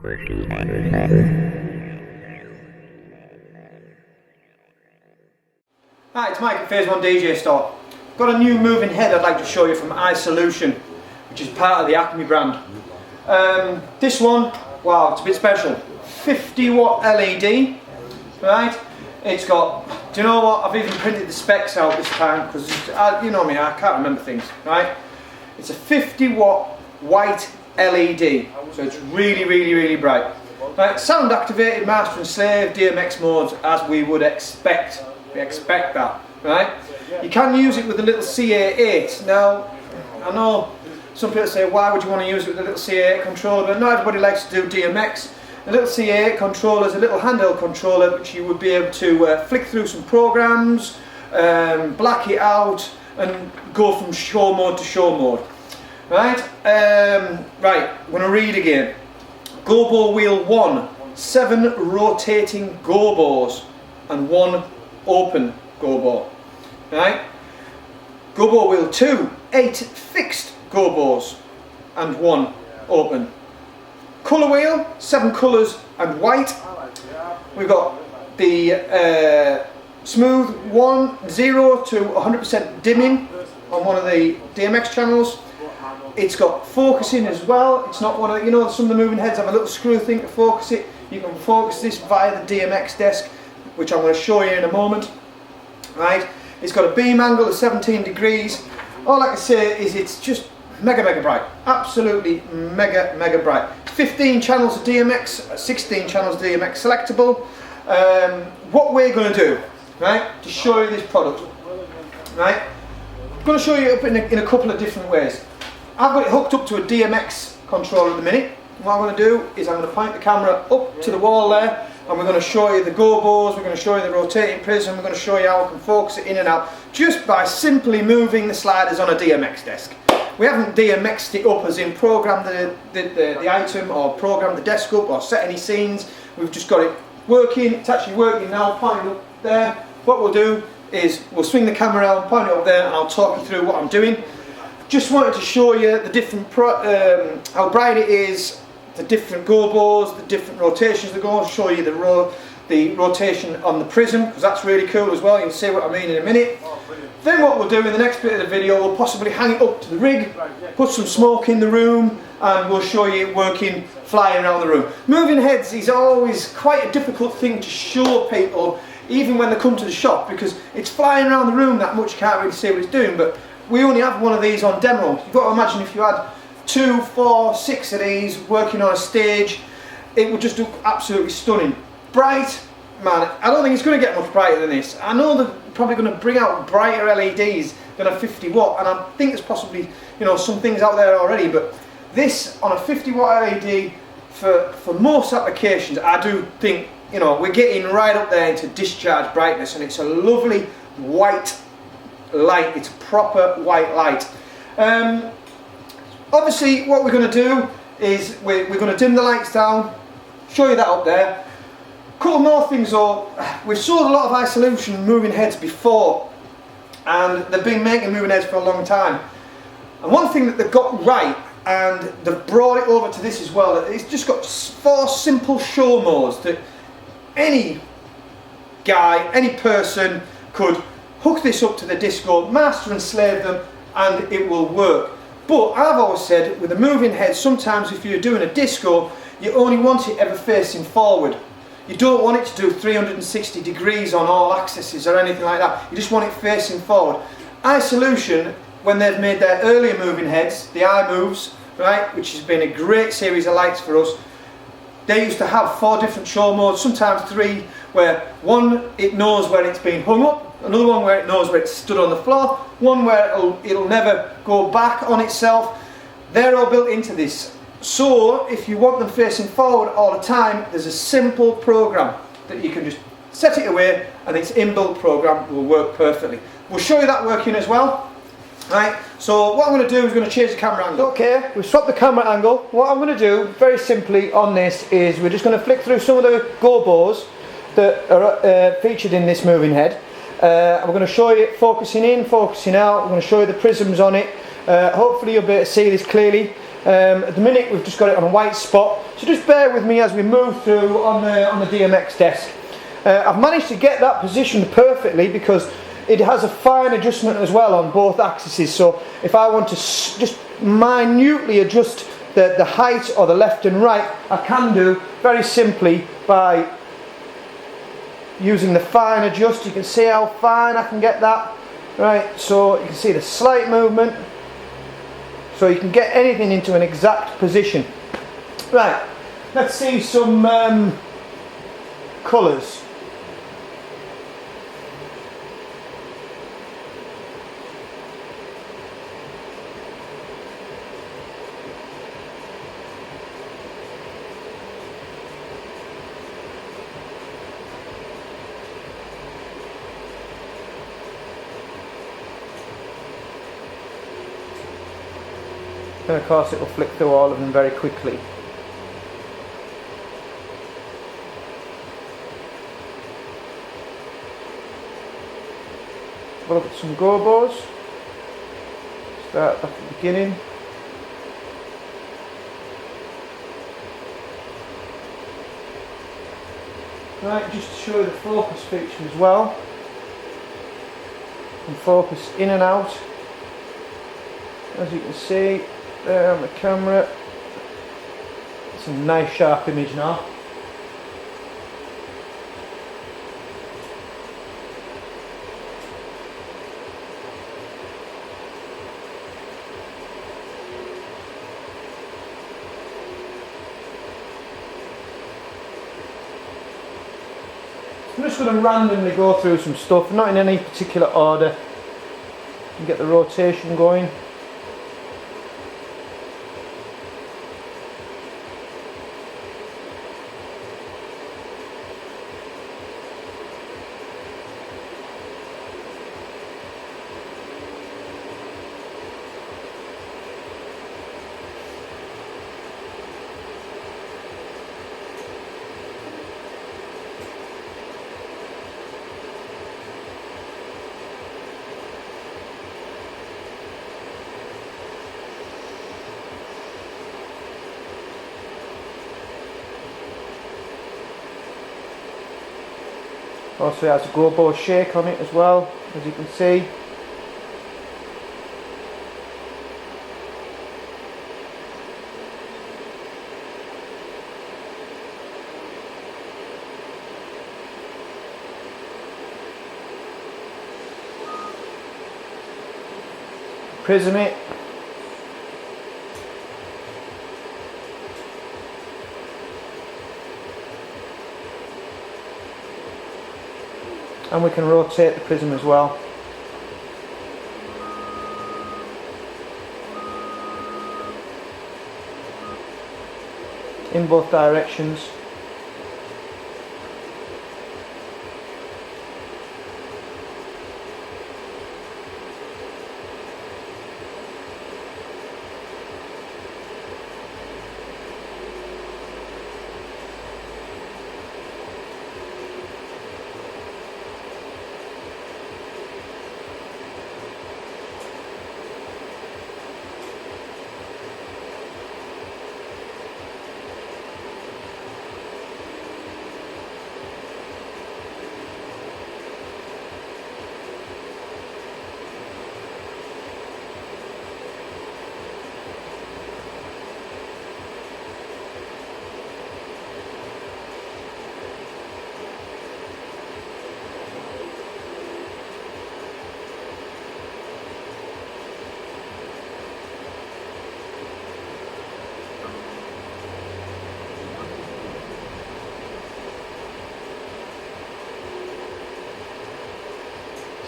Hi, it's Mike at Phase 1 DJ Store. Got a new moving head I'd like to show you from iSolution, which is part of the Acme brand. This one, wow, it's a bit special. 50 watt LED, right? It's got, do you know what, I've even printed the specs out this time because, you know me, I can't remember things, right? It's a 50 watt white LED, so it's really bright. Right, sound activated, master and slave, DMX modes, as we would expect. We expect that, right? You can use it with the little CA8. Now, I know some people say, why would you want to use it with the little CA8 controller? But not everybody likes to do DMX. The little CA8 controller is a little handheld controller which you would be able to flick through some programs, black it out, and go from show mode to show mode. Right? Right, I'm going to read again. Gobo wheel 1, 7 rotating gobos and 1 open gobo. Right? Gobo wheel 2, 8 fixed gobos and 1 open. Colour wheel, 7 colours and white. We've got the smooth 0 to 100% dimming on one of the DMX channels. It's got focusing as well. It's not one of the, you know, some of the moving heads have a little screw thing to focus it. You can focus this via the DMX desk, which I'm going to show you in a moment. Right? It's got a beam angle of 17 degrees. All I can say is it's just mega bright. Absolutely mega bright. 15 channels of DMX, 16 channels of DMX selectable. What we're going to do, right, to show you this product, right, I'm going to show you up in a couple of different ways. I've got it hooked up to a DMX controller at the minute. What I'm going to do is I'm going to point the camera up to the wall there, and we're going to show you the gobos, we're going to show you the rotating prism, we're going to show you how we can focus it in and out just by simply moving the sliders on a DMX desk. We haven't DMX'd it up as in programmed the item or programmed the desk up or set any scenes. We've just got it working. It's actually working now, pointing up there. What we'll do is we'll swing the camera around, point it up there, and I'll talk you through what I'm doing. Just wanted to show you the different, how bright it is, the different gobos, the different rotations that go. Show you the rotation on the prism, because that's really cool as well. You'll see what I mean in a minute. Then what we'll do in the next bit of the video, we'll possibly hang it up to the rig, put some smoke in the room, and we'll show you it working, flying around the room. Moving heads is always quite a difficult thing to show people, even when they come to the shop, because it's flying around the room that much you can't really see what it's doing. But we only have one of these on demo. You've got to imagine if you had 2, 4, 6 of these working on a stage, it would just look absolutely stunning. Bright, man, I don't think it's going to get much brighter than this. I know they're probably going to bring out brighter LEDs than a 50 watt, and I think there's possibly, you know, some things out there already, but this on a 50 watt LED for most applications, I do think, you know, we're getting right up there into discharge brightness, and it's a lovely white light. It's proper white light. Obviously what we're going to do is we're going to dim the lights down, show you that up there. A couple more things though. We've sold a lot of iSolution moving heads before, and they've been making moving heads for a long time. And one thing that they've got right, and they've brought it over to this as well, it's just got 4 simple show modes that any guy, any person could hook this up to the disco, master and slave them, and it will work. But I've always said with a moving head, sometimes if you're doing a disco, you only want it ever facing forward. You don't want it to do 360 degrees on all axes or anything like that. You just want it facing forward. iSolution, when they've made their earlier moving heads, the iMoves, right, which has been a great series of lights for us, they used to have 4 different show modes, sometimes 3, where one, it knows where it's been hung up, another one where it knows where it's stood on the floor, one where it'll never go back on itself. They're all built into this. So if you want them facing forward all the time, there's a simple program that you can just set it away, and its inbuilt program will work perfectly. We'll show you that working as well. Right, so what I'm going to do is going to change the camera angle. Okay, we've swapped the camera angle. What I'm going to do, very simply on this, is we're just going to flick through some of the gobos that are featured in this moving head. We're going to show you it focusing in, focusing out. We're going to show you the prisms on it. Hopefully you'll be able to see this clearly. At the minute we've just got it on a white spot, so just bear with me as we move through on the DMX desk. I've managed to get that positioned perfectly because it has a fine adjustment as well on both axes, so if I want to just minutely adjust the height or the left and right, I can do very simply by using the fine adjust. You can see how fine I can get that. Right, so you can see the slight movement, so you can get anything into an exact position. Right, let's see some colours. And of course it will flick through all of them very quickly. We'll look at some gobos. Start back at the beginning. Right, just to show you the focus feature as well. And focus in and out. As you can see there on the camera, it's a nice sharp image now. I'm just going to randomly go through some stuff, not in any particular order, and get the rotation going. Also has a gobo shake on it as well, as you can see. Prism it. And we can rotate the prism as well. In both directions.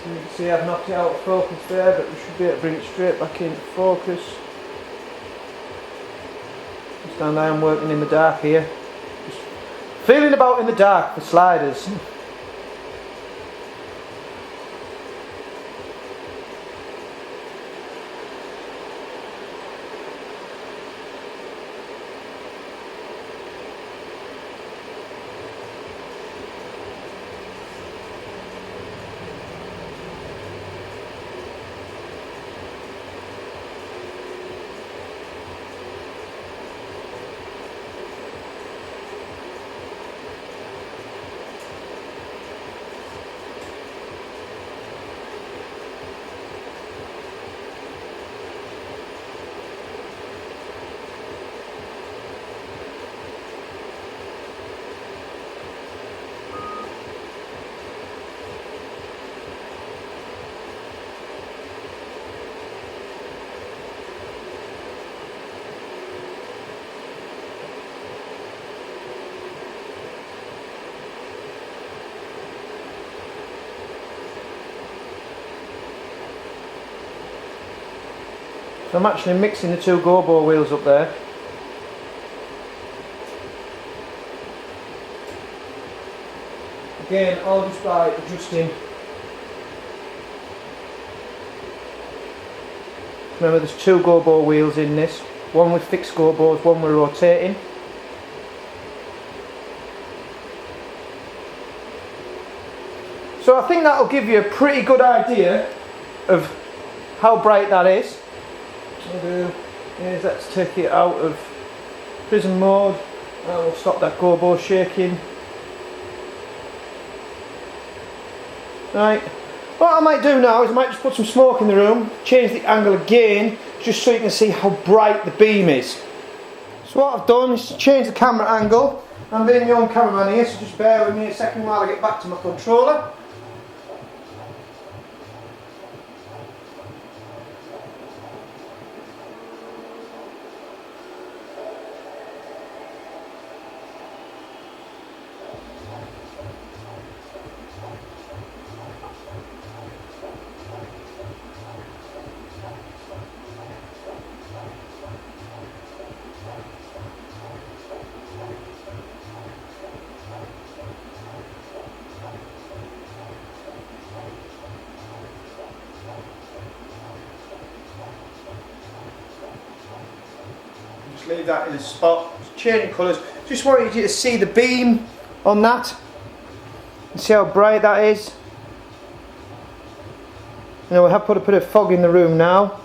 So you can see I've knocked it out of focus there, but we should be able to bring it straight back into focus. Stand there, I'm working in the dark here. Just feeling about in the dark for sliders. So I'm actually mixing the two go-bo wheels up there. Again, all just by adjusting. Remember, there's two go-bo wheels in this. One with fixed go-bos, one with rotating. So I think that'll give you a pretty good idea of how bright that is. Let's take it out of prism mode. That will stop that go-bo shaking. Right. What I might do now is I might just put some smoke in the room, change the angle again, just so you can see how bright the beam is. So what I've done is change the camera angle. I'm being the own cameraman here, so just bear with me a second while I get back to my controller. Leave that in a spot, changing colours. Just wanted you to see the beam on that and see how bright that is. You know, we have put a bit of fog in the room now.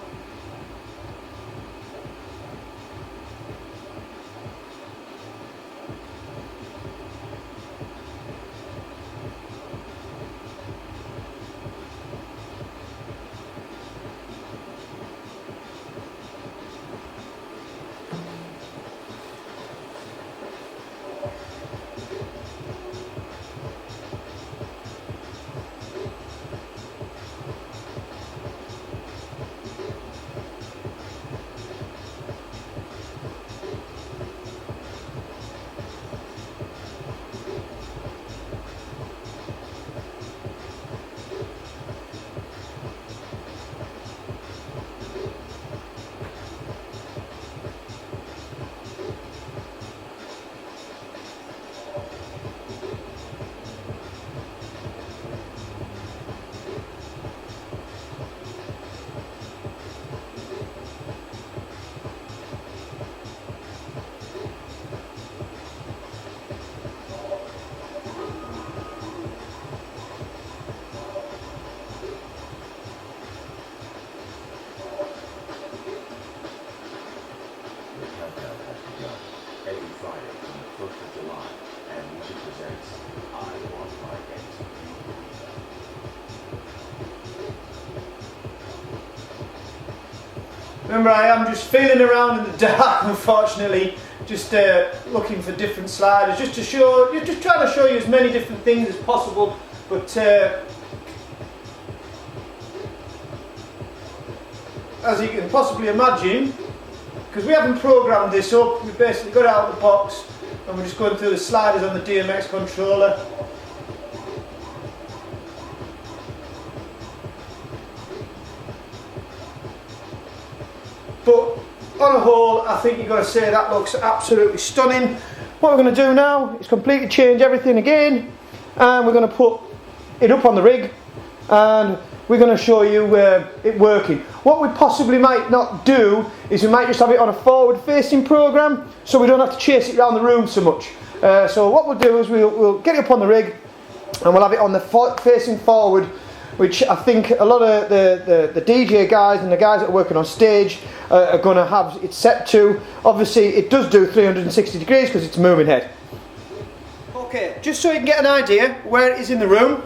Remember, I am just feeling around in the dark, unfortunately, just looking for different sliders, just to show, just trying to show you as many different things as possible. But as you can possibly imagine, because we haven't programmed this up, we basically got it out of the box and we're just going through the sliders on the DMX controller. But on a whole, I think you've got to say that looks absolutely stunning. What we're going to do now is completely change everything again, and we're going to put it up on the rig and we're going to show you it working. What we possibly might not do is we might just have it on a forward facing program so we don't have to chase it around the room so much. So what we'll do is we'll get it up on the rig and we'll have it on the facing forward, which I think a lot of the DJ guys and the guys that are working on stage are going to have it set to. Obviously it does do 360 degrees because it's a moving head. Okay, just so you can get an idea where it is in the room,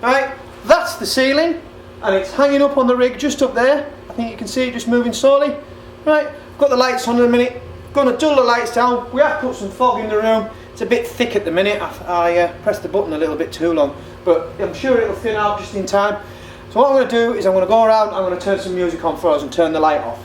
right, that's the ceiling and it's hanging up on the rig just up there. I think you can see it just moving slowly. Right, got the lights on in a minute, going to dull the lights down. We have put some fog in the room. It's a bit thick at the minute. I pressed the button a little bit too long, but I'm sure it'll thin out just in time. So what I'm going to do is I'm going to go around, I'm going to turn some music on for us and turn the light off.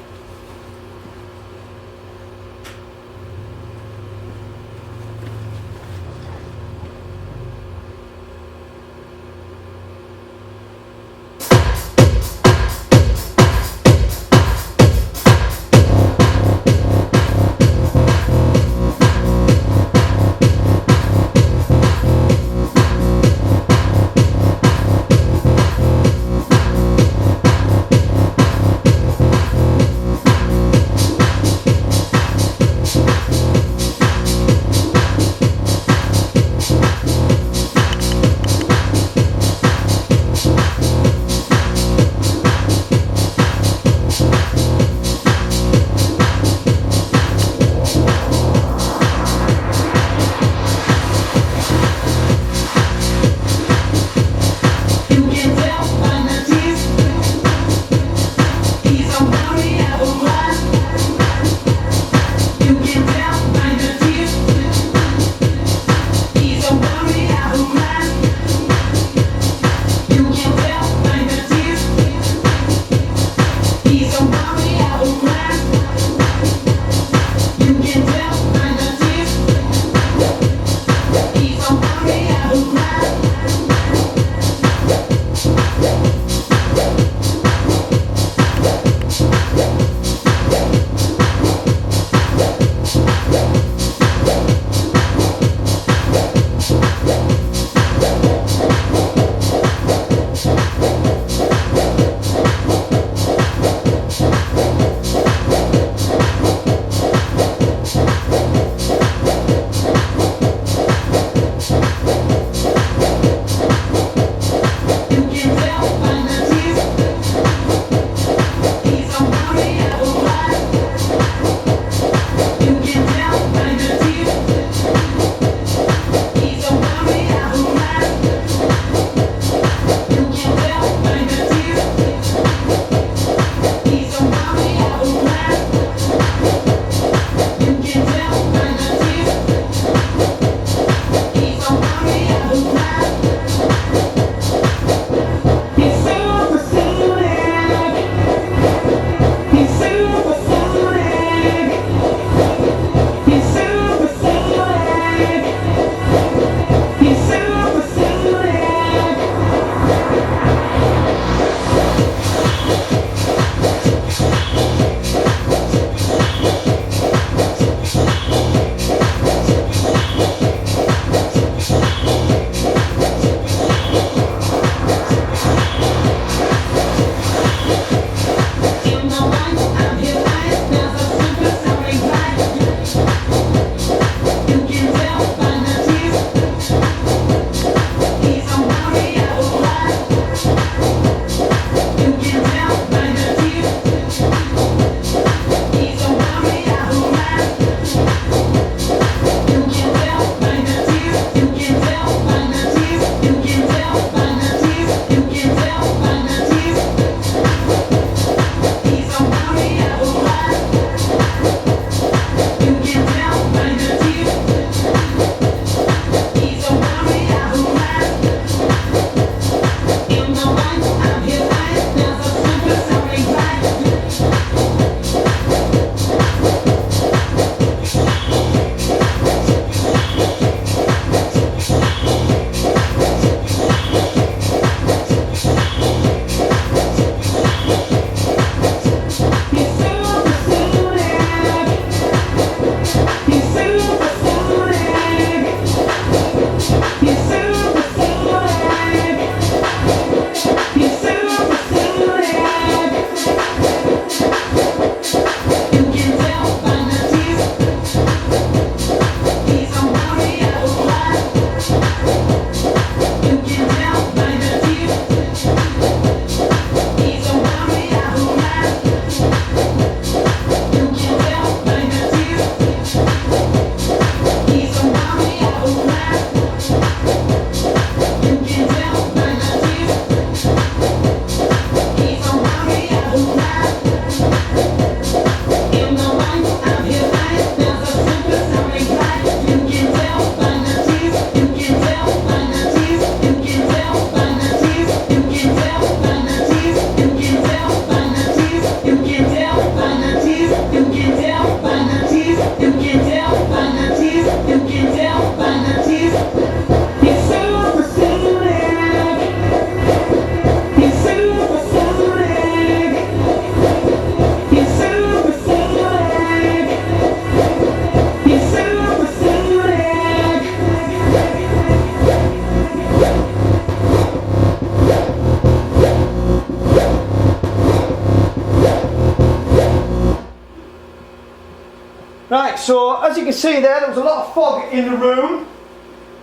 so as you can see there was a lot of fog in the room.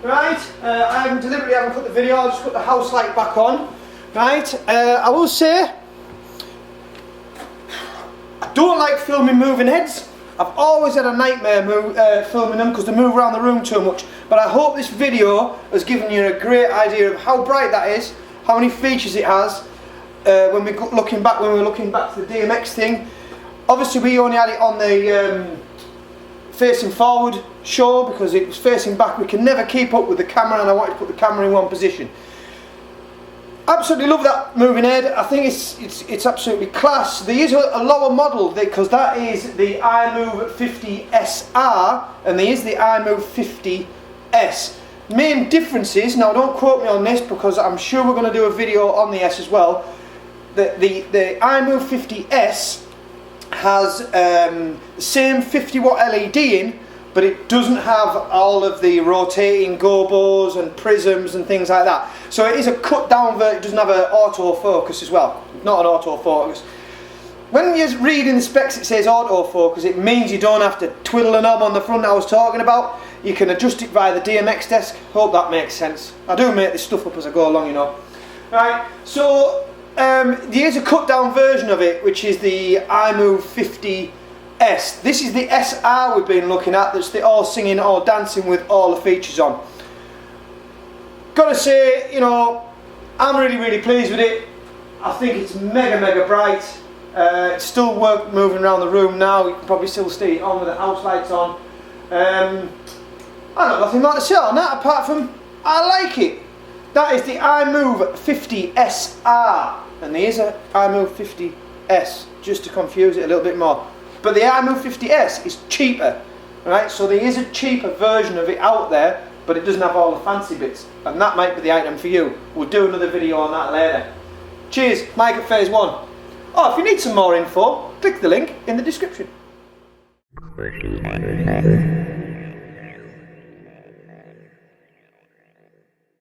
Right, I deliberately haven't put the video, I'll just put the house light back on. Right, I will say, I don't like filming moving heads. I've always had a nightmare filming them because they move around the room too much. But I hope this video has given you a great idea of how bright that is, how many features it has. When we were looking back to the DMX thing, obviously we only had it on the facing forward show because it was facing back. We can never keep up with the camera, and I wanted to put the camera in one position. Absolutely love that moving head. I think it's absolutely class. There is a lower model because that is the imove 50SR and there is the imove 50S. Main differences, now don't quote me on this because I'm sure we're going to do a video on the S as well. The imove 50S has the same 50 watt LED in, but it doesn't have all of the rotating gobos and prisms and things like that. So it is a cut down version. It doesn't have an autofocus as well. Not an autofocus. When you read in the specs it says autofocus, it means you don't have to twiddle a knob on the front that I was talking about. You can adjust it via the DMX desk. Hope that makes sense. I do make this stuff up as I go along, you know. Right, so there is a cut down version of it, which is the imove 50S. This is the SR we've been looking at, that's the all singing, all dancing with all the features on. Gotta say, you know, I'm really pleased with it. I think it's mega bright. It's still moving around the room now. You can probably still see it on with the house lights on. I got nothing more to say on that apart from I like it. That is the imove 50SR, and there is a imove 50S, just to confuse it a little bit more. But the imove 50S is cheaper, right? So there is a cheaper version of it out there, but it doesn't have all the fancy bits, and that might be the item for you. We'll do another video on that later. Cheers, Mike at Phase 1. Oh, if you need some more info, click the link in the description.